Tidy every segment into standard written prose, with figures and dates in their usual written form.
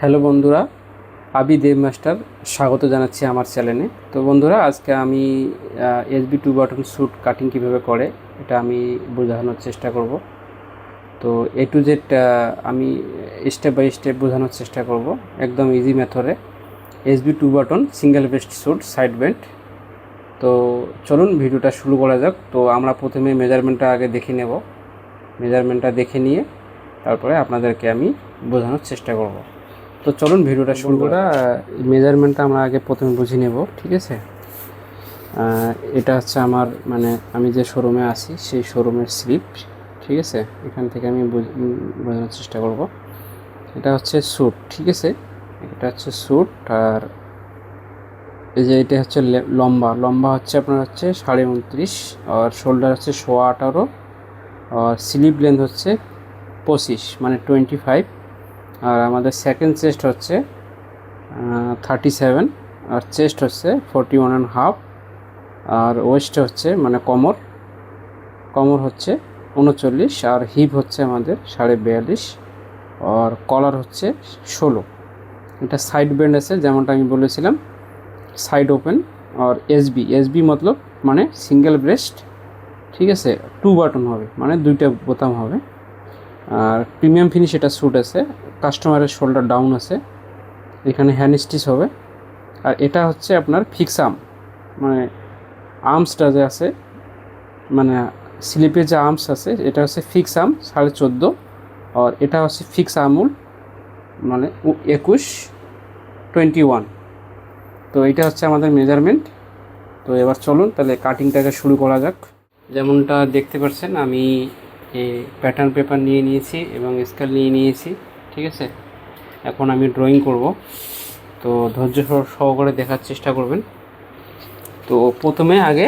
Hello বন্ধুরা, আমি দেব master স্বাগত জানাচ্ছি আমার চ্যানেলে। তো বন্ধুরা, আজকে আমি SB two button suit cutting কীভাবে করে এটা আমি বোঝানোর চেষ্টা করব। তো এ টু জেড আমি স্টেপ বাই স্টেপ বোঝানোর চেষ্টা করব, একদম ইজি মেথডে। SB two button single vest suit side vent. তো চলুন ভিডিওটা শুরু করা যাক। তো আমরা প্রথমে মেজারমেন্টটা আগে দেখে নেব। মেজারমেন্টটা দেখে নিয়ে তারপরে আপনাদেরকে আমি বোঝানোর চেষ্টা করব। তো চলুন ভিডিওটা শুরু করা। মেজারমেন্টটা আমরা আগে প্রথমে বুঝে নেব, ঠিক আছে? এটা হচ্ছে আমার আমি যে শোরুমে আছি সেই শোরুমের স্লিপ, ঠিক আছে? এখান থেকে আমি বোঝানোর চেষ্টা করব। এটা হচ্ছে স্যুট, ঠিক আছে? এটা হচ্ছে স্যুট। আর এই যে এটা হচ্ছে লম্বা হচ্ছে আপনার হচ্ছে 29.5, আর শোল্ডার হচ্ছে 18.5, আর স্লিভ লেন্থ হচ্ছে 25 মানে 25। আর আমাদের সেকেন্ড চেস্ট হচ্ছে 37, আর চেস্ট হচ্ছে 41.5, আর ওয়েস্ট হচ্ছে কোমর হচ্ছে 39, আর হিপ হচ্ছে আমাদের 42.5, আর কলার হচ্ছে 16। এটা সাইড বেন্ড আছে যেমনটা আমি বলেছিলাম, সাইড ওপেন। আর এসবি মতলব মানে সিঙ্গেল ব্রেস্ট, ঠিক আছে? 2 বাটন হবে, মানে 2টা বোতাম হবে। আর প্রিমিয়াম ফিনিশ এটা স্যুট আছে, কাস্টমারের শোল্ডার ডাউন আছে, এখানে হ্যান্ড স্টিচ হবে। আর এটা হচ্ছে আপনার ফিক্স আর্ম, মানে আর্মসটা যে আছে, মানে স্লিপে যে আর্মস আছে এটা হচ্ছে ফিক্স আর্ম 14.5, আর এটা হচ্ছে ফিক্স আর্মুল মানে 21. তো এটা হচ্ছে আমাদের মেজারমেন্ট। তো এবার চলুন তাহলে কাটিংটাকে শুরু করা যাক। যেমনটা দেখতে পাচ্ছেন আমি এই প্যাটার্ন পেপার নিয়ে নিয়েছি এবং স্কেল নিয়ে নিয়েছি, ঠিক আছে? এখন আমি ড্রয়িং করব, তো ধৈর্য সহকারে দেখার চেষ্টা করবেন। তো প্রথমে আগে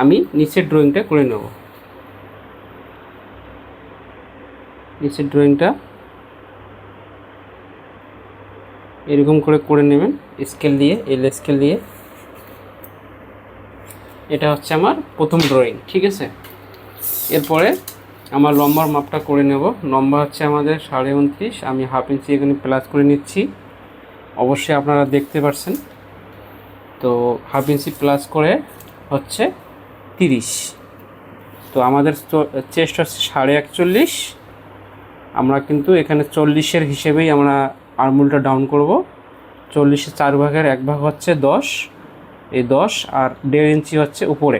আমি নিচের ড্রয়িংটা করে নেব। নিচের ড্রয়িংটা এরকম করে নেবেন স্কেল দিয়ে, স্কেল দিয়ে। এটা হচ্ছে আমার প্রথম ড্রয়িং, ঠিক আছে? এরপরে আমার লম্বার মাপটা করে নেব। লম্বা হচ্ছে আমাদের 29.5, আমি হাফ ইঞ্চি এখানে প্লাস করে নিচ্ছি। অবশ্যই আপনারা দেখতে পাচ্ছেন। তো হাফ ইঞ্চি প্লাস করে হচ্ছে 30। তো আমাদের চেস্ট হচ্ছে 41.5, আমরা কিন্তু এখানে 40-এর হিসেবেই আমরা আর্মুলটা ডাউন করব। 40-এর 4 ভাগের 1 ভাগ হচ্ছে 10, এই 10 আর 1.5 ইঞ্চি হচ্ছে উপরে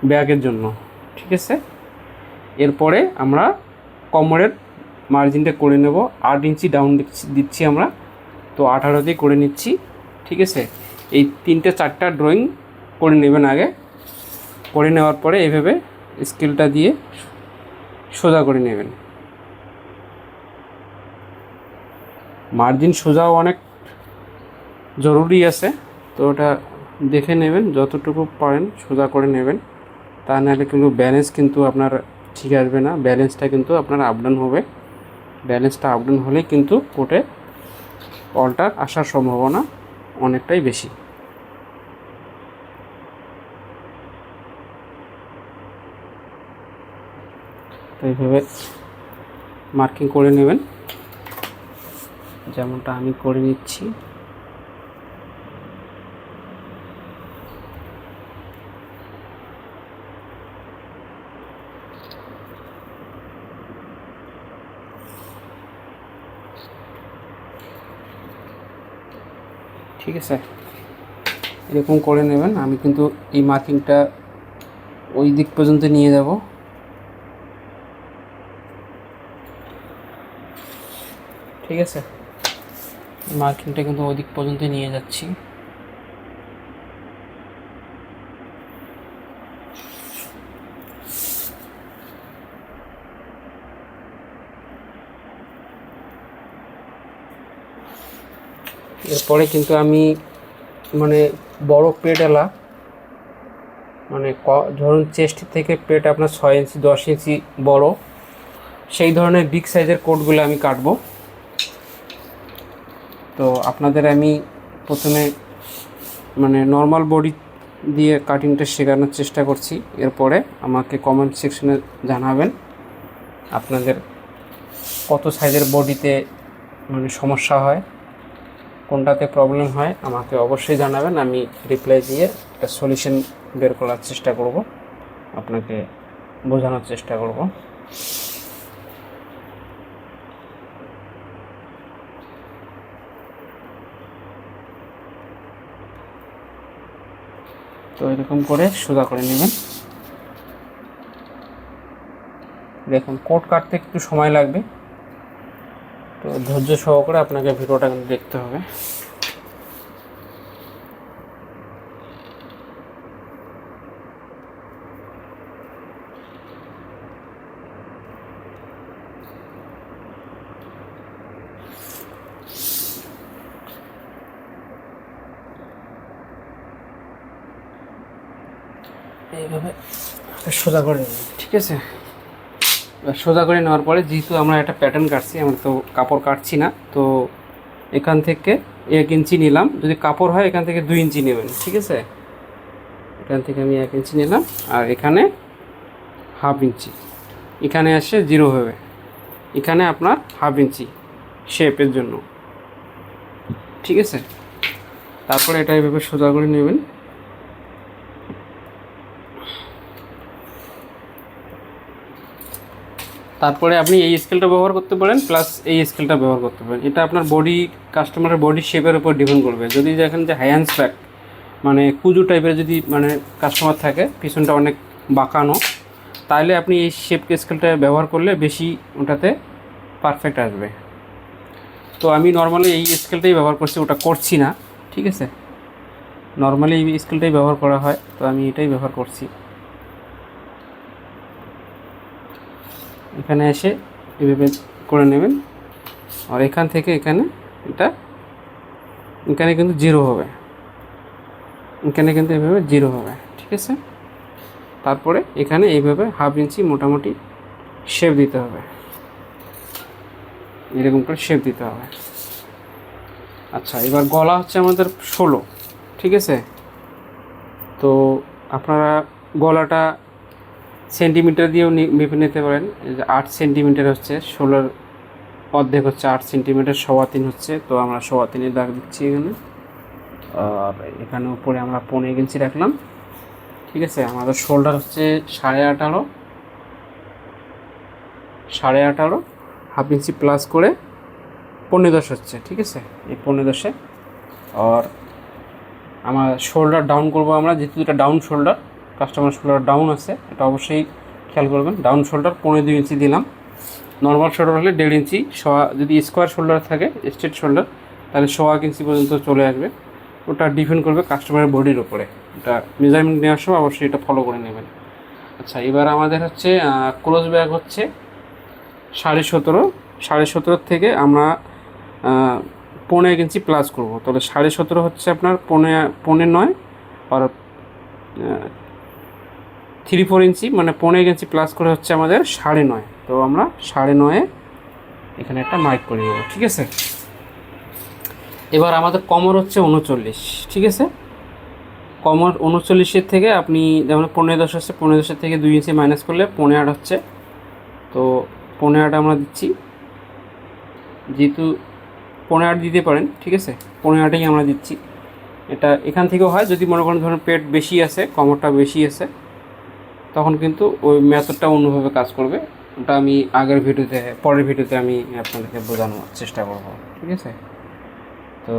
ব্যাগের জন্য, ঠিক আছে? এরপরে আমরা কোমরের মার্জিনটা করে নেব। 8 ইঞ্চি ডাউন দিচ্ছি আমরা, তো 18 দিয়ে করে নিচ্ছি, ঠিক আছে? এই 3-4টা ড্রয়িং করে নেবেন আগে। করে নেওয়ার পরে এইভাবে স্কেলটা দিয়ে সোজা করে নেবেন। মার্জিন সোজাও অনেক জরুরি আছে, তো ওটা দেখে নেবেন, যতটুকু পারেন সোজা করে নেবেন। তা নাহলে কিন্তু ব্যালেন্স কিন্তু আপনার ঠিক আসবে না, ব্যালেন্সটা কিন্তু আপনার আপ ডাউন হবে। ব্যালেন্সটা আপ ডাউন হলেই কিন্তু কোটে অল্টার আসার সম্ভাবনা অনেকটাই বেশি। তো এইভাবে মার্কিং করে নেবেন, যেমনটা আমি করে নিচ্ছি। ঠিক আছে, এরকম করে নেবেন। আমি কিন্তু এই মার্কিংটা ওই দিক পর্যন্ত নিয়ে যাব। ঠিক আছে, মার্কিংটা কিন্তু ওই দিক পর্যন্ত নিয়ে যাচ্ছি। এরপরে কিন্তু আমি বড় পেটওয়ালা ধরুন চেস্ট থেকে পেট আপনার 6 ইঞ্চি 10 ইঞ্চি বড়, সেই ধরনের বিগ সাইজের কোটগুলো আমি কাটবো। তো আপনাদের আমি প্রথমে নর্মাল বডি দিয়ে কাটিংটা শেখানোর চেষ্টা করছি। এরপরে আমাকে কমেন্ট সেকশনে জানাবেন আপনাদের কত সাইজের বডিতে মানে সমস্যা হয়, কোনটাতে প্রবলেম হয় আমাকে অবশ্যই জানাবেন। আমি রিপ্লাই দিয়ে একটা সলিউশন বের করার চেষ্টা করব, আপনাকে বোঝানোর চেষ্টা করব। তো এরকম করে সোজা করে নেবেন। দেখুন কোড কাটতে একটু সময় লাগবে, তো ধৈর্য সহকারে আপনাকে ভিডিওটা কিন্তু দেখতে হবে। এইভাবে সোজা করে নেবেন, ঠিক আছে। সোজা করে নেওয়ার পরে যেহেতু আমরা একটা প্যাটার্ন কাটছি, আমরা তো কাপড় কাটছি না, তো এখান থেকে 1 ইঞ্চি নিলাম। যদি কাপড় হয় এখান থেকে 2 ইঞ্চি নেবেন, ঠিক আছে। এখান থেকে আমি 1 ইঞ্চি নিলাম, আর এখানে 1/2 ইঞ্চি, এখানে আসে 0 হবে, এখানে আপনার 1/2 ইঞ্চি শেপের জন্য, ঠিক আছে। তারপরে এটা এইভাবে সোজা করে নেবেন। তারপরে আপনি এই স্কেলটা ব্যবহার করতে পারেন, প্লাস এই স্কেলটা ব্যবহার করতে পারেন। এটা আপনার বডি, কাস্টমারের বডি শেপের উপর ডিপেন্ড করবে। যদি দেখেন যে হ্যান্ডস ব্যাক মানে কুজু টাইপের যদি মানে কাস্টমার থাকে, পিছনটা অনেক বাঁকানো, তাহলে আপনি এই শেপ স্কেলটা ব্যবহার করলে বেশি ওটাতে পারফেক্ট আসবে। তো আমি নর্মালি এই স্কেলটাই ব্যবহার করছি, ওটা করছি না, ঠিক আছে। নর্মালি এই স্কেলটাই ব্যবহার করা হয়, তো আমি এটাই ব্যবহার করছি। এখানে এসে এভাবে করে নেবেন, আর এখান থেকে এখানে এখানে কিন্তু 0 হবে, এখানে কিন্তু এভাবে 0 হবে, ঠিক আছে। তারপরে এখানে এইভাবে 1/2 ইঞ্চি মোটামুটি শেপ দিতে হবে, এরকম করে শেপ দিতে হবে। আচ্ছা, এবার গলা হচ্ছে আমাদের 16, ঠিক আছে। তো আপনারা গলাটা সেন্টিমিটার দিয়েও মেপে নিতে পারেন। এই যে 8 সেন্টিমিটার হচ্ছে, 16 অর্ধেক হচ্ছে 8 সেন্টিমিটার, 3.25 হচ্ছে, তো আমরা 3.25 দাগ দিচ্ছি এখানে। আর এখানে উপরে আমরা 15 ইঞ্চি রাখলাম, ঠিক আছে। আমাদের শোল্ডার হচ্ছে 18.5, 1/2 ইঞ্চি প্লাস করে 15.10 হচ্ছে, ঠিক আছে। এই 15.10-এ আর আমার শোল্ডার ডাউন করব আমরা, যেহেতু এটা down shoulder, customer shoulder down আছে, এটা অবশ্যই খেয়াল করবেন। ডাউন শোল্ডার 15.2 ইঞ্চি দিলাম। নর্মাল শোল্ডার হলে 1.5 ইঞ্চি, যদি স্কোয়ার শোল্ডার থাকে, স্ট্রেট শোল্ডার, তাহলে 1.25 ইঞ্চি পর্যন্ত চলে আসবে। ওটা ডিপেন্ড করবে কাস্টমারের বডির উপরে, ওটা মেজারমেন্ট নেওয়ার সময় অবশ্যই এটা ফলো করে নেবেন। আচ্ছা, এবার আমাদের হচ্ছে ক্লোজ ব্যাক হচ্ছে 17.5 থেকে আমরা 15 ইঞ্চি প্লাস করব, তাহলে 17.5 হচ্ছে আপনার 15.9 আর 3/4 ইঞ্চি, মানে 15 ইঞ্চি প্লাস করে হচ্ছে আমাদের 9.5। তো আমরা 9.5 এখানে একটা মার্ক করে নেব, ঠিক আছে। এবার আমাদের কমর হচ্ছে 39, ঠিক আছে। কমর 39-এর থেকে আপনি যেমন 15.10 হচ্ছে, 15.10 থেকে 2 ইঞ্চি মাইনাস করলে 15.8 হচ্ছে, তো 15.8 আমরা দিচ্ছি। যেহেতু 15.8 দিতে পারেন, ঠিক আছে, 15.8ই আমরা দিচ্ছি। এটা এখান থেকেও হয়, যদি মনে করেন ধরুন পেট বেশি আছে, কমরটা বেশি আছে, তখন কিন্তু ওই মেথডটা অন্যভাবে কাজ করবে। ওটা আমি পরের ভিডিওতে আমি আপনাদেরকে বোঝানোর চেষ্টা করব, ঠিক আছে। তো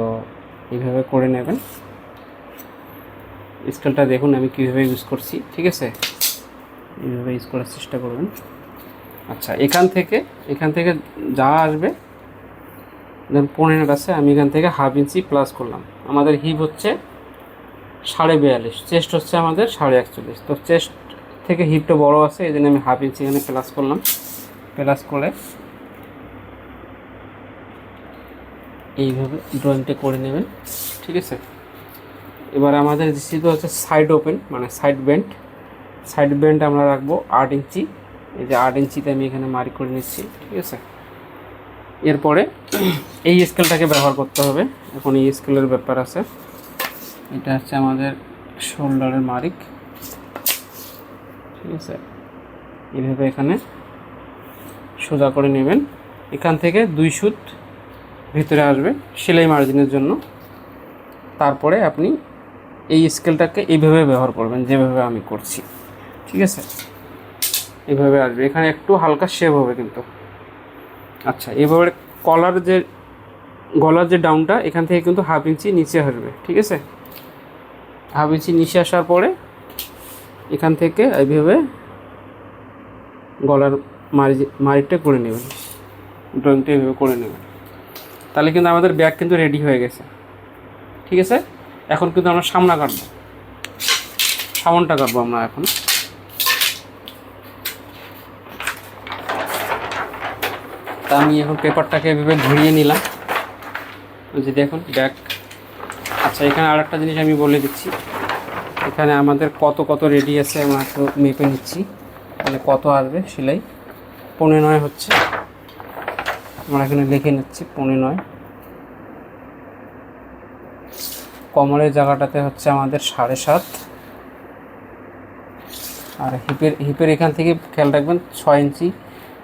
এইভাবে করে নেবেন। স্কেলটা দেখুন আমি কীভাবে ইউজ করছি, ঠিক আছে, এইভাবে ইউজ করার চেষ্টা করবেন। আচ্ছা, এখান থেকে যা আসবে, ধরুন 15 আছে, আমি এখান থেকে 1/2 ইঞ্চি প্লাস করলাম। আমাদের হিপ হচ্ছে 42.5, চেস্ট হচ্ছে আমাদের 41.5, তো চেস্ট থেকে হিপটা বড় আছে, এই জন্য আমি 1/2 ইঞ্চি এখানে প্লাস করলাম। প্লাস করে এইভাবে ড্রয়িংটা করে নেবেন, ঠিক আছে। এবার আমাদের যেহেতু হচ্ছে সাইড ওপেন, মানে সাইড বেন্ড আমরা রাখবো 8 ইঞ্চি। এই যে 8 ইঞ্চিতে আমি এখানে মার্ক করে নিচ্ছি, ঠিক আছে। এরপরে এই স্কেলটাকে ব্যবহার করতে হবে। এখন এই স্কেলের ব্যাপার আছে। এটা হচ্ছে আমাদের শোল্ডারের মার্ক, ঠিক আছে। এইভাবে এখানে সোজা করে নেবেন। এখান থেকে 2 সুত ভিতরে আসবে সেলাই মার্জিনের জন্য। তারপরে আপনি এই স্কেলটাকে এইভাবে ব্যবহার করবেন, যেভাবে আমি করছি, ঠিক আছে? এইভাবে আসবে, এখানে একটু হালকা শেপ হবে কিন্তু। আচ্ছা, এভাবে গলার যে ডাউনটা এখান থেকে কিন্তু 1/2 ইঞ্চি নিচে আসবে, ঠিক আছে? 1/2 ইঞ্চি নিচে আসার পরে এখান থেকে এইভাবে গলার মারিটা করে নেবেন, ড্রয়িংটা এইভাবে করে নেবেন। তাহলে কিন্তু আমাদের ব্যাগ কিন্তু রেডি হয়ে গেছে, ঠিক আছে? এখন কিন্তু আমরা সামনটা কাটবো আমরা এখন। তা আমি এখন পেপারটাকে এভাবে ঘুরিয়ে নিলাম, যে দেখুন ব্যাগ। আচ্ছা, এখানে আর একটা জিনিস আমি বলে দিচ্ছি, এখানে আমাদের কত রেডি আছে আমরা একটু মেপে নিচ্ছি, মানে কত আসবে সেলাই। 9.5 হচ্ছে, আমরা এখানে লিখে নিচ্ছি 9.5। কোমরের জায়গাটাতে হচ্ছে আমাদের 7.5, আর হিপের এখান থেকে খেয়াল রাখবেন 6 ইঞ্চি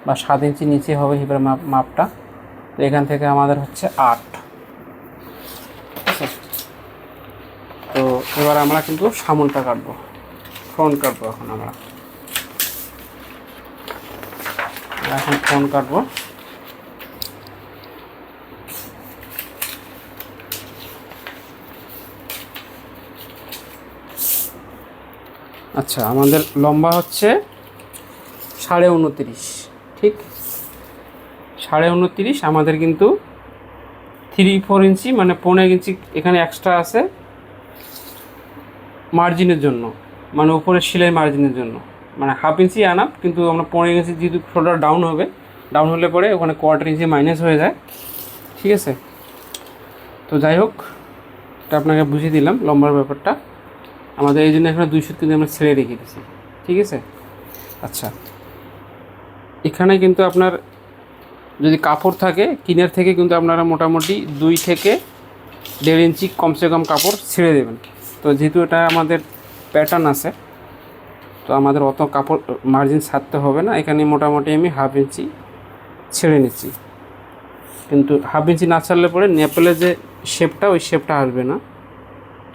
বা 7 ইঞ্চি নিচে হবে হিপের মাপটা। তো এখান থেকে আমাদের হচ্ছে 8, ঠিক আছে? তো এবার আমরা কিন্তু সামনটা কাটবো, ফ্রন্ট কাটবো। এখন আমরা ফ্রন্ট কাটবো। আচ্ছা, আমাদের লম্বা হচ্ছে 29.5, ঠিক 29.5। আমাদের কিন্তু 3-4 ইঞ্চি মানে 1.5 ইঞ্চি এখানে এক্সট্রা আছে মার্জিনের জন্য, মানে উপরে সেলাই মার্জিনের জন্য, মানে 1/2 ইঞ্চি আনাপ। কিন্তু আমরা 1.5 ইঞ্চি যেহেতু শোল্ডার ডাউন হলে পরে ওখানে 1/4 ইঞ্চি মাইনাস হয়ে যায়, ঠিক আছে? তো যাই হোক, এটা আপনাকে বুঝিয়ে দিলাম লম্বার ব্যাপারটা। আমাদের এই জন্য এখানে 2 সুত কিন্তু আমরা ছেড়ে রেখে দিচ্ছি, ঠিক আছে? আচ্ছা, এখানে কিন্তু আপনার যদি কাপড় থাকে কিনার থেকে কিন্তু আপনারা মোটামুটি 2 থেকে 1.5 ইঞ্চি কমসে কম কাপড় ছেড়ে দেবেন। তো যেহেতু এটা আমাদের প্যাটার্ন আছে, তো আমাদের অত কাপড় মার্জিন ছাড়তে হবে না। এখানে মোটামুটি আমি 1/2 ইঞ্চি ছেড়ে নিচ্ছি, কিন্তু 1/2 ইঞ্চি না ছাড়লে পরে নেপেলের যে শেপটা, ওই শেপটা আসবে না,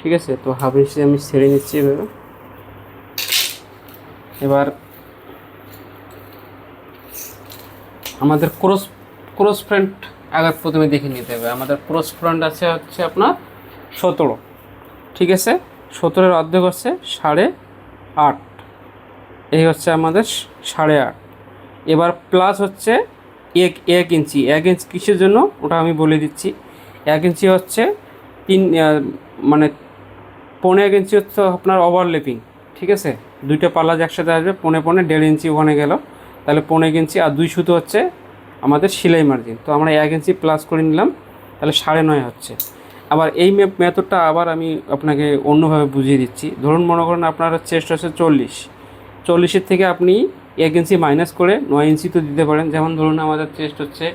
ঠিক আছে? তো 1/2 ইঞ্চি আমি ছেড়ে নিচ্ছি এভাবে। এবার আমাদের ক্রস ফ্রন্ট আগে প্রথমে দেখে নিতে হবে। আমাদের ক্রস ফ্রন্ট আছে হচ্ছে আপনার 17, ঠিক আছে? 17-এর অর্ধেক হচ্ছে 8.5, এই হচ্ছে আমাদের 8.5। এবার প্লাস হচ্ছে 1 ইঞ্চি। 1 ইঞ্চি কিসের জন্য ওটা আমি বলে দিচ্ছি। 1 ইঞ্চি হচ্ছে মানে 1.5 ইঞ্চি হচ্ছে আপনার ওভারল্যাপিং, ঠিক আছে? 2টা পাল্লা একসাথে আসবে, 1.5 ইঞ্চি ওখানে গেল, তাহলে 1.5 ইঞ্চি। আর 2 সুতো হচ্ছে আমাদের সেলাই মার্জিন। তো আমরা 1 ইঞ্চি প্লাস করে নিলাম, তাহলে 9.5 হচ্ছে। আবার এই মেথডটা আবার আমি আপনাকে অন্যভাবে বুঝিয়ে দিচ্ছি। ধরুন মনে করেন আপনার চেস্ট হচ্ছে 40-এর থেকে আপনি 1 ইঞ্চি মাইনাস করে 9 ইঞ্চি তো দিতে পারেন। যেমন ধরুন আমাদের চেস্ট হচ্ছে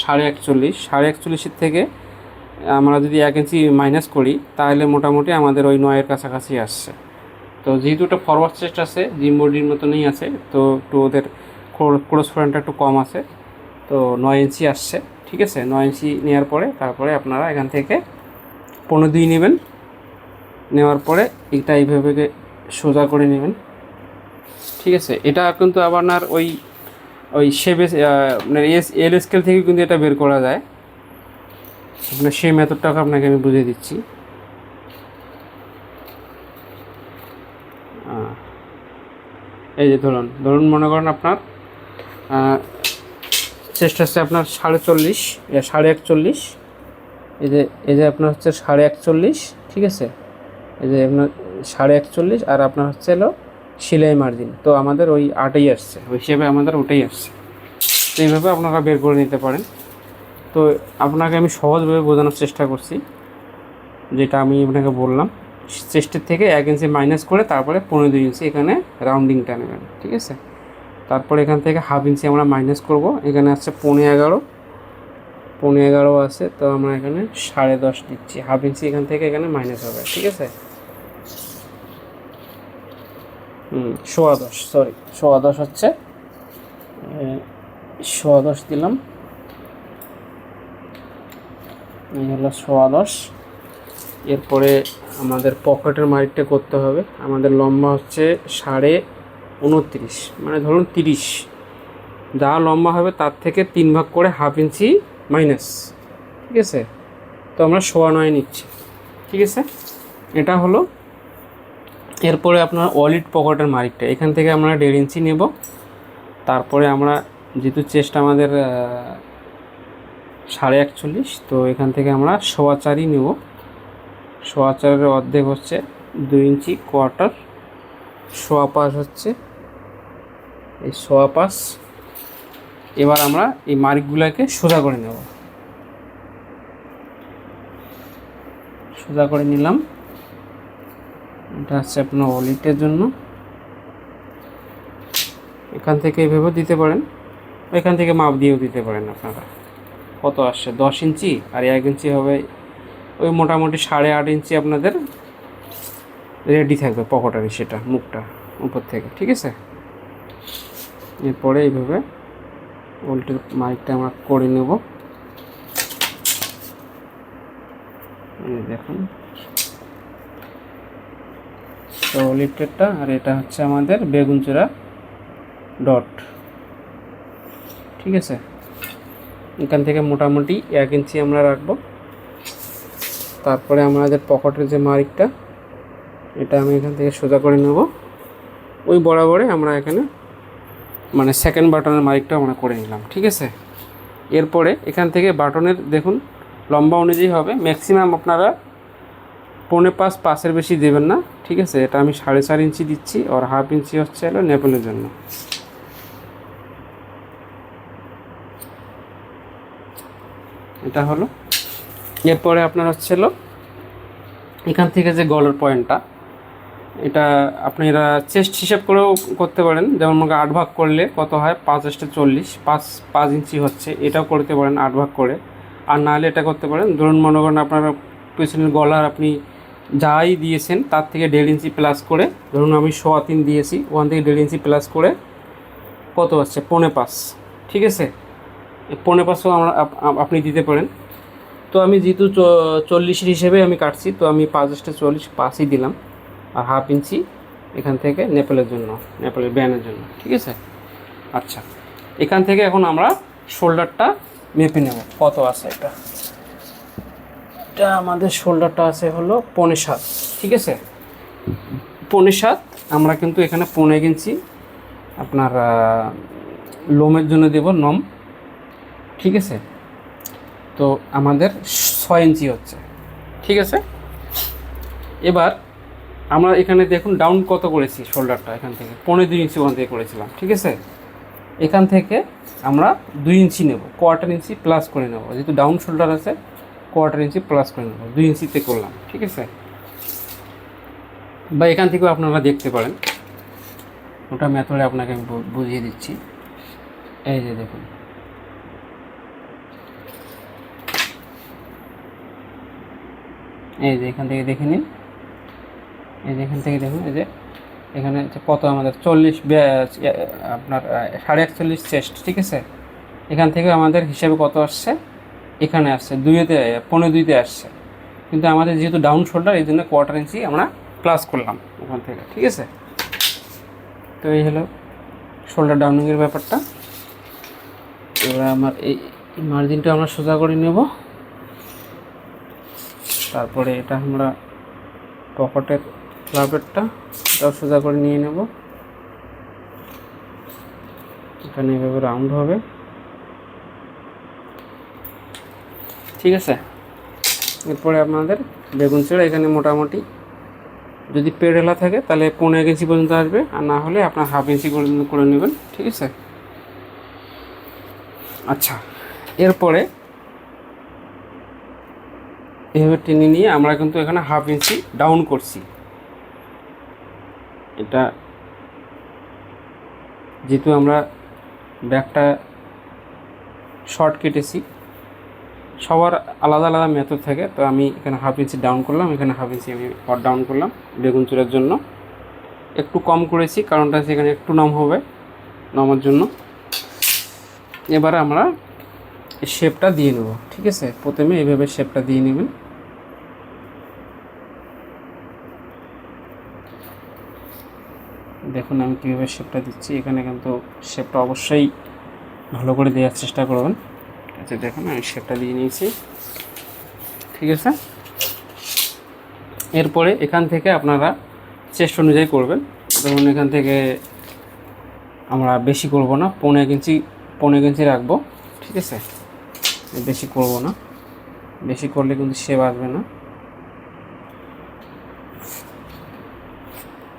41.5 থেকে আমরা যদি 1 ইঞ্চি মাইনাস করি, তাহলে মোটামুটি আমাদের ওই 9-এর কাছাকাছি আসছে। তো যেহেতু এটা ফরওয়ার্ড চেস্ট আছে, জিম বডির মতনই আছে, তো একটু ওদের ক্রস ফ্রন্টটা একটু কম আছে, তো 9 ইঞ্চি আসছে, ঠিক আছে? 9 ইঞ্চি নেওয়ার পরে তারপরে আপনারা এখান থেকে 15.2 নেবেন। নেওয়ার পরে এটা এইভাবে সোজা করে নেবেন, ঠিক আছে? এটা কিন্তু আপনার ওই শেপে আপনার এল স্কেল থেকে কিন্তু এটা বের করা যায়। আপনার সেই মেথডটাকে আপনাকে আমি বুঝিয়ে দিচ্ছি। এই যে ধরুন মনে করেন আপনার চেস্ট হচ্ছে আপনার 40.5, 41.5। এই যে আপনার হচ্ছে 41.5, ঠিক আছে? এই যে আপনার 41.5, আর আপনার হচ্ছে হলো সেলাই মার্জিন। তো আমাদের ওই 8ই আসছে, ওই হিসেবে আমাদের ওটাই আসছে। তো এইভাবে আপনারা বের করে নিতে পারেন। তো আপনাকে আমি সহজভাবে বোঝানোর চেষ্টা করছি, যেটা আমি আপনাকে বললাম। চেস্টের থেকে 1 ইঞ্চি মাইনাস করে তারপরে 15.2 ইঞ্চি এখানে রাউন্ডিংটা নেবেন, ঠিক আছে? তারপরে এখান থেকে 1/2 ইঞ্চি আমরা মাইনাস করব। এখানে আছে 15.11 আছে, তো আমরা এখানে 10.5 দিচ্ছি। 1/2 ইঞ্চি এখান থেকে এখানে মাইনাস হবে, ঠিক আছে? 10.10 হচ্ছে 10.10 দিলাম। এই হলো 10.25। এরপরে আমাদের পকেটের মার্কটা করতে হবে। আমাদের লম্বা হচ্ছে 29.5, মানে ধরুন 30। যা লম্বা হবে তার থেকে 3 ভাগ করে হাফ ইঞ্চি মাইনাস, ঠিক আছে। তো আমরা 9.25 নিচ্ছি, ঠিক আছে। এটা হলো। এরপরে আপনার ওয়ালিট পকেটের মার্কটা এখান থেকে আমরা 1.5 ইঞ্চি নেব। তারপরে আমরা যেহেতু চেস্ট আমাদের 41.5, তো এখান থেকে আমরা 4.25 নেব। 4.25 অর্ধেক হচ্ছে 2 ইঞ্চি কোয়ার্টার। 4.25 হচ্ছে এই 4.25। এবার আমরা এই মার্কগুলোকে সোজা করে নেব। সোজা করে নিলাম। এটা হচ্ছে আপনার ওয়ালিটের জন্য। এখান থেকে এইভাবে দিতে পারেন, এখান থেকে মাপ দিয়েও দিতে পারেন। আপনারা কত আসছে 10 ইঞ্চি, আর 1 ইঞ্চি হবে ওই মোটামুটি 8.5 ইঞ্চি আপনাদের রেডি থাকবে পকেটের সেটা মুখটা উপর থেকে, ঠিক আছে। এরপরে এইভাবে ওয়ালিটের মার্কটা আমরা করে নেব। দেখুন তো ওয়ালিটেরটা, আর এটা হচ্ছে আমাদের বেগুনচোরা ডট, ঠিক আছে। এখান থেকে মোটামুটি 1 ইঞ্চি আমরা রাখবো। তারপরে আমাদের পকেটের যে মার্কটা, এটা আমি এখান থেকে সোজা করে নেব। ওই বরাবরে আমরা এখানে মানে সেকেন্ড বাটনের মার্কটা আমরা করে নিলাম, ঠিক আছে। এরপরে এখান থেকে বাটনের দেখুন লম্বা অনুযায়ী হবে। ম্যাক্সিমাম আপনারা 4.25 বেশি দেবেন না, ঠিক আছে। এটা আমি 4.5 ইঞ্চি দিচ্ছি, আর হাফ ইঞ্চি হচ্ছে হলো নেপেলের জন্য। এটা হলো। এরপরে আপনার হচ্ছিল এখান থেকে যে গলার পয়েন্টটা, এটা আপনারা চেস্ট হিসাব করেও করতে পারেন। যেমন আমাকে 8 ভাগ করলে কত হয়, 5 × 5 ইঞ্চি হচ্ছে, এটাও করতে পারেন 8 ভাগ করে। আর নাহলে এটা করতে পারেন, ধরুন মনে করেন আপনারা পেছনের গলার আপনি যাই দিয়েছেন তার থেকে 1.5 ইঞ্চি প্লাস করে, ধরুন আমি 3.25 দিয়েছি, ওখান থেকে 1.5 ইঞ্চি প্লাস করে কত হচ্ছে 5.25, ঠিক আছে। 5.25ও আমরা আপনি দিতে পারেন। তো আমি যেহেতু 40 হিসেবে আমি কাটছি, তো আমি 5 × 5ই দিলাম। আর হাফ ইঞ্চি এখান থেকে নেপেলের জন্য, নেপেলের ব্যানের জন্য, ঠিক আছে। আচ্ছা, এখান থেকে এখন আমরা শোল্ডারটা মেপে নেব কত আছে। এটা আমাদের শোল্ডারটা আছে হলো 5.25, ঠিক আছে। 5.25 আমরা কিন্তু এখানে 1.5 ইঞ্চি আপনার লোমের জন্য দেব, নম, ঠিক আছে। তো আমাদের 6 ইঞ্চি হচ্ছে, ঠিক আছে। এবার আমরা এখানে দেখুন ডাউন কত করেছি শোল্ডারটা, এখান থেকে 2.25 ইঞ্চি ওখান থেকে করেছিলাম, ঠিক আছে। এখান থেকে আমরা 2 ইঞ্চি নেব, 1/4 ইঞ্চি প্লাস করে নেব। যেহেতু ডাউন শোল্ডার আছে 1/4 ইঞ্চি প্লাস করে নেব, 2 ইঞ্চিতে করলাম, ঠিক আছে। বা এখান থেকেও আপনারা দেখতে পারেন, ওটা মেথডে আপনাকে আমি বুঝিয়ে দিচ্ছি। এই যে দেখুন, এই যে এখান থেকে দেখে নিন, এই যে এখান থেকে দেখুন, এই যে এখানে কত আমাদের 40 আপনার 41.5 চেস্ট, ঠিক আছে। এখান থেকে আমাদের হিসাবে কত আসছে, এখানে আসছে 2.2 আসছে। কিন্তু আমাদের যেহেতু ডাউন শোল্ডার, এই জন্য 1/4 ইঞ্চি আমরা প্লাস করলাম ওখান থেকে, ঠিক আছে। তো এই হলো শোল্ডার ডাউনিংয়ের ব্যাপারটা। এবার আমার এই মার্জিনটা আমরা সোজা করে নেব। তারপরে এটা আমরা পকেটের ক্লাবেরটা এটাও সোজা করে নিয়ে নেব। এখানে এভাবে রাউন্ড হবে, ঠিক আছে। এরপরে আপনাদের বেগুন চড়া এখানে মোটামুটি যদি পেড়েলা থাকে তাহলে 1.5 ইঞ্চি পর্যন্ত আসবে, আর না হলে আপনার হাফ ইঞ্চি পর্যন্ত করে নেবেন, ঠিক আছে। আচ্ছা, এরপরে এভাবে টেনে নিয়ে আমরা কিন্তু এখানে হাফ ইঞ্চি ডাউন করছি। এটা যেহেতু আমরা ব্যাকটা শর্ট কেটেছি, সবার আলাদা আলাদা মেথড থাকে, তো আমি এখানে হাফ ইঞ্চি ডাউন করলাম, এখানে হাফ ইঞ্চি আমি হট ডাউন করলাম। বেগুন চুরার জন্য একটু কম করেছি, কারণটা সেখানে একটু নম হবে, নমার জন্য। এবার আমরা শেপটা দিয়ে নেব। ঠিক আছে, প্রথমে এইভাবে শেপটা দিয়ে নেবেন। দেখুন আমি কীভাবে শেপটা দিচ্ছি। এখানে কিন্তু শেপটা অবশ্যই ভালো করে দেওয়ার চেষ্টা করবেন। আচ্ছা দেখুন আমি শেপটা দিয়ে নিয়েছি। ঠিক আছে, এরপরে এখান থেকে আপনারা চেস্ট অনুযায়ী করবেন। ধরুন এখান থেকে আমরা বেশি করব না, 15 ইঞ্চি রাখবো। ঠিক আছে, বেশি করব না, বেশি করলে কিন্তু শেপ আসবে না।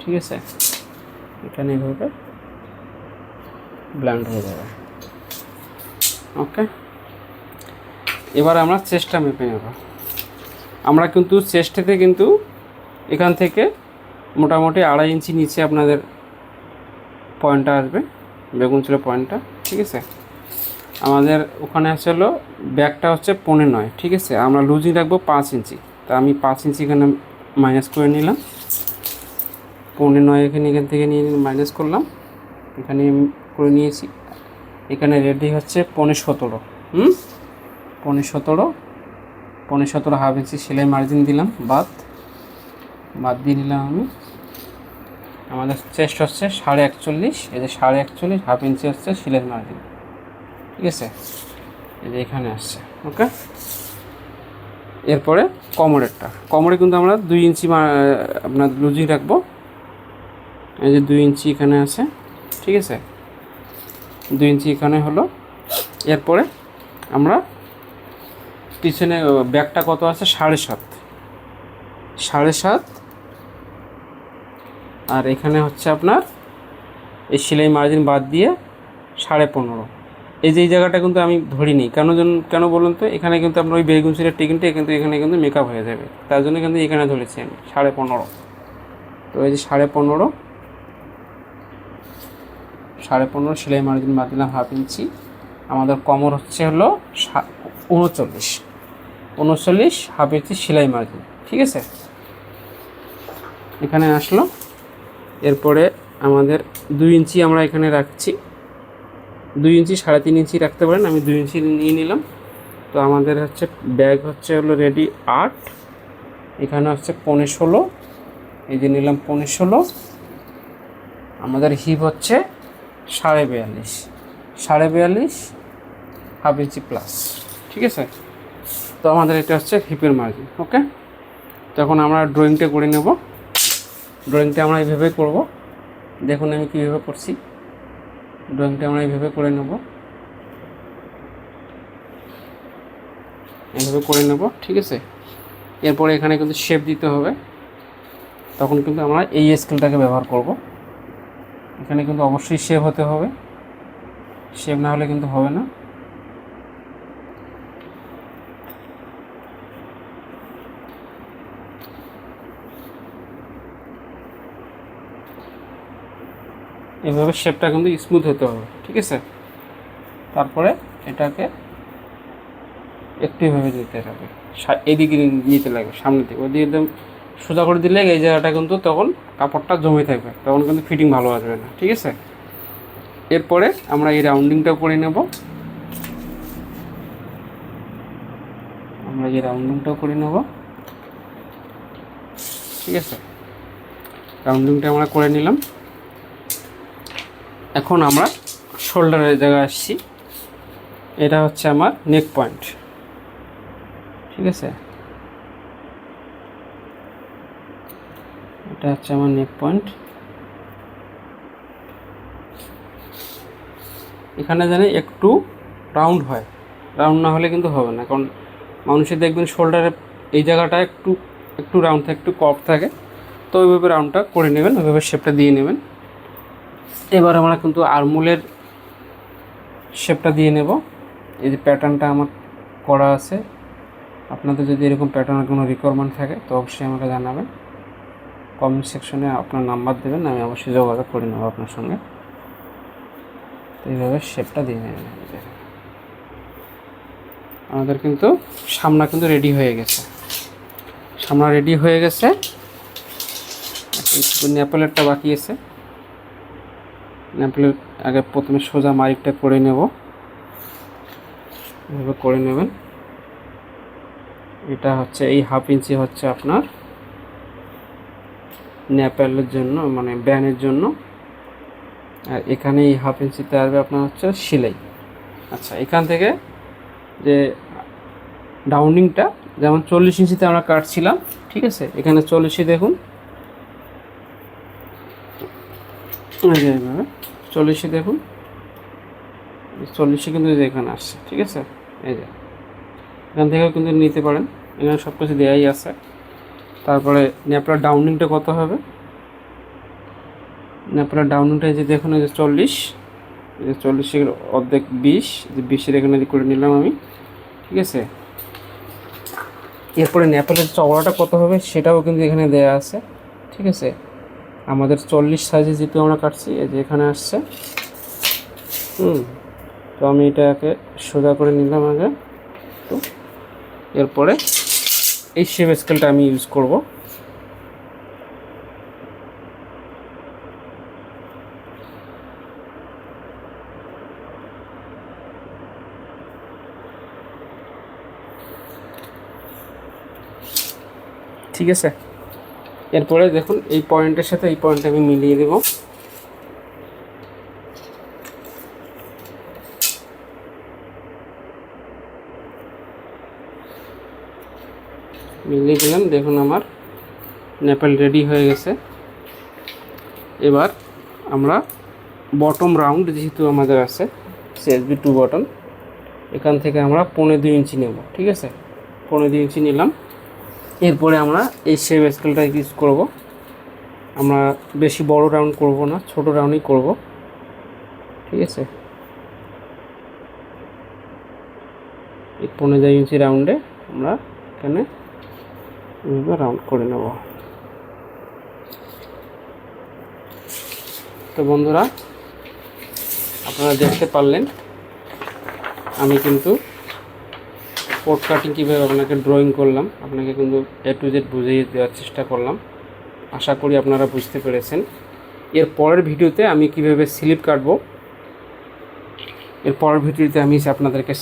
ঠিক আছে, এখানে এইভাবে ব্লেন্ড হয়ে যাবে। ওকে, এবার আমরা চেস্টটা মেপে নেব। আমরা কিন্তু চেস্টেতে কিন্তু এখান থেকে মোটামুটি 2.5 ইঞ্চি নিচে আপনাদের পয়েন্টটা আসবে, বেগুন চুলের পয়েন্টটা। ঠিক আছে, আমাদের ওখানে হলো ব্যাকটা হচ্ছে 15.9। ঠিক আছে, আমরা লুজিং রাখবো 5 ইঞ্চি। তা আমি 5 ইঞ্চি এখানে মাইনাস করে নিলাম। 15.9 এখান থেকে নিয়ে মাইনাস করলাম, এখানে করে নিয়েছি। এখানে রেডি হচ্ছে 15.17। 15.17 হাফ ইঞ্চি সেলাই মার্জিন দিলাম, বাদ দিয়ে নিলাম আমি। আমাদের চেস্ট হচ্ছে 41.5, এই যে 41.5 হাফ ইঞ্চি হচ্ছে সেলাই মার্জিন। ঠিক আছে, এই যে এখানে আসছে। ওকে, এরপরে কোমরে কিন্তু আমরা 2 ইঞ্চি আপনার লুজিং রাখবো। এই যে 2 ইঞ্চি এখানে আছে। ঠিক আছে, 2 ইঞ্চি এখানে হলো। এরপরে আমরা পিছনে ব্যাকটা কত আছে 7.5, আর এখানে হচ্ছে আপনার এই সেলাই মার্জিন বাদ দিয়ে 15.5। এই যে এই জায়গাটা কিন্তু আমি ধরিনি, কেন বলুন তো, এখানে কিন্তু আপনার ওই বেগুন চুলের টেকিংটা কিন্তু এখানে কিন্তু মেকআপ হয়ে যাবে, তার জন্য কিন্তু এখানে ধরেছি আমি 15.5। তো এই যে 15.5 সেলাই মার্জিন বাদ দিলাম হাফ ইঞ্চি। আমাদের কোমর হচ্ছে হলো 39 হাফ ইঞ্চি সেলাই মার্জিন। ঠিক আছে, এখানে আসলো। এরপরে আমাদের 2 ইঞ্চি আমরা এখানে রাখছি। 2 ইঞ্চি 3.5 ইঞ্চি রাখতে পারেন, আমি 2 ইঞ্চি নিয়ে নিলাম। তো আমাদের হচ্ছে ব্যাগ হচ্ছে হলো রেডি 8, এখানে হচ্ছে 15.16, এই যে নিলাম 15.16। আমাদের হিপ হচ্ছে 42.5 হাফ ইঞ্চি প্লাস। ঠিক আছে, তো আমাদের এটা হচ্ছে হিপের মার্জিন। ওকে, তখন আমরা ড্রয়িংটা করে নেব। ড্রয়িংটা আমরা এইভাবে করব। দেখুন আমি কীভাবে করছি। ড্রয়িংটা আমরা এইভাবে করে নেব, এইভাবে করে নেব। ঠিক আছে, এরপরে এখানে কিন্তু শেপ দিতে হবে, তখন কিন্তু আমরা এই স্কেলটাকে ব্যবহার করব। এখানে কিন্তু অবশ্যই শেপ হতে হবে, শেপ না হলে কিন্তু হবে না। এভাবে শেপটা কিন্তু স্মুথ হতে হবে। ঠিক আছে, তারপরে এটাকে একটু এভাবে দিতে হবে, এদিকে নিতে লাগবে, সামনে থেকে ওইদিকে একদম সোজা করে দিলে এই জায়গাটা কিন্তু তখন কাপড়টা জমে থাকবে, তখন কিন্তু ফিটিং ভালো আসবে না। ঠিক আছে, এরপরে আমরা এই রাউন্ডিংটা করে নেব। ঠিক আছে, রাউন্ডিংটা আমরা করে নিলাম। এখন আমরা শোল্ডারের জায়গায় আসছি। এটা হচ্ছে আমার নেক পয়েন্ট। ঠিক আছে, এটা হচ্ছে আমার নেক পয়েন্ট। এখানে জানি একটু রাউন্ড হয়, রাউন্ড না হলে কিন্তু হবে না, কারণ মানুষের দেখবেন শোল্ডারে এই জায়গাটা একটু রাউন্ড থাকে, একটু কপ থাকে। তো ওইভাবে রাউন্ডটা করে নেবেন, ওইভাবে শেপটা দিয়ে নেবেন। এবার আমরা কিন্তু আর্মহোলের শেপটা দিয়ে নেব। এই যে প্যাটার্নটা আমার করা আছে, আপনাদের যদি এরকম প্যাটার্নের কোনো রিকোয়ারমেন্ট থাকে তো অবশ্যই আমাকে জানাবেন, কমেন্ট সেকশনে আপনার নাম্বার দেবেন, আমি অবশ্যই যোগাযোগ করে নেব আপনার সঙ্গে। তো এইভাবে শেপটা দিয়ে নেবেন। আমাদের কিন্তু সামনা কিন্তু রেডি হয়ে গেছে, নেপেলেরটা বাকি আছে। নেপেলের আগে প্রথমে সোজা মার্কটা করে নেব, এভাবে করে নেবেন। এটা হচ্ছে এই 1/2 ইঞ্চি হচ্ছে আপনার ন্যাপেলের জন্য, মানে ব্যানের জন্য, আর এখানে এই 1/2 ইঞ্চিতে আসবে আপনার হচ্ছে সেলাই। আচ্ছা, এখান থেকে যে ডাউনিংটা যেমন 40 ইঞ্চিতে আমরা কাটছিলাম, ঠিক আছে, এখানে 40ই দেখুন, এইভাবে 40ই দেখুন, 40ই কিন্তু এখানে আসছে, ঠিক আছে। এই যে এখান থেকেও কিন্তু নিতে পারেন, এখানে সব কিছু দেওয়াই আছে। তারপরে ন্যাপলার ডাউনিংটা কত হবে, ন্যাপলার ডাউনিংটা যে দেখুন এই যে 40, এই যে 40-এর অর্ধেক 20, যে 20-এর এখানে করে নিলাম আমি, ঠিক আছে। এরপরে ন্যাপেলের চওড়াটা কত হবে সেটাও কিন্তু এখানে দেওয়া আছে, ঠিক আছে। আমাদের 40 সাইজে যেহেতু আমরা কাটছি, এই যে এখানে আসছে। তো আমি এটাকে সোজা করে নিলাম আগে। তো এরপরে এই শেপ স্কেলটা আমি ইউজ করব। ঠিক আছে, এরপরে দেখুন এই পয়েন্টের সাথে এই পয়েন্ট আমি মিলিয়ে দেব। মিলিয়ে দিলাম, দেখুন আমার ন্যাপেল রেডি হয়ে গেছে। এবার আমরা বটম রাউন্ড যেহেতু আমাদের আছে CSB 2 বটন, এখান থেকে আমরা 1.5 ইঞ্চি নেব, ঠিক আছে। 1.5 ইঞ্চি নিলাম। এরপরে আমরা এই শেপ স্কেলটা ইউজ করব। আমরা বেশি বড় রাউন্ড করব না, ছোট রাউন্ডই করব, ঠিক আছে। এই 1.5 ইঞ্চি রাউন্ডে আমরা এখানে এইভাবে রাউন্ড করে নেব। তো বন্ধুরা, আপনারা দেখতে পারলেন আমি কিন্তু পোর্ট কাটিং কীভাবে আপনাকে ড্রয়িং করলাম, আপনাকে কিন্তু A to Z বুঝিয়ে দেওয়ার চেষ্টা করলাম। আশা করি আপনারা বুঝতে পেরেছেন। এর পরের ভিডিওতে আমি কিভাবে স্লিপ কাটবো, এর পরের ভিডিওতে আমি আপনাদেরকে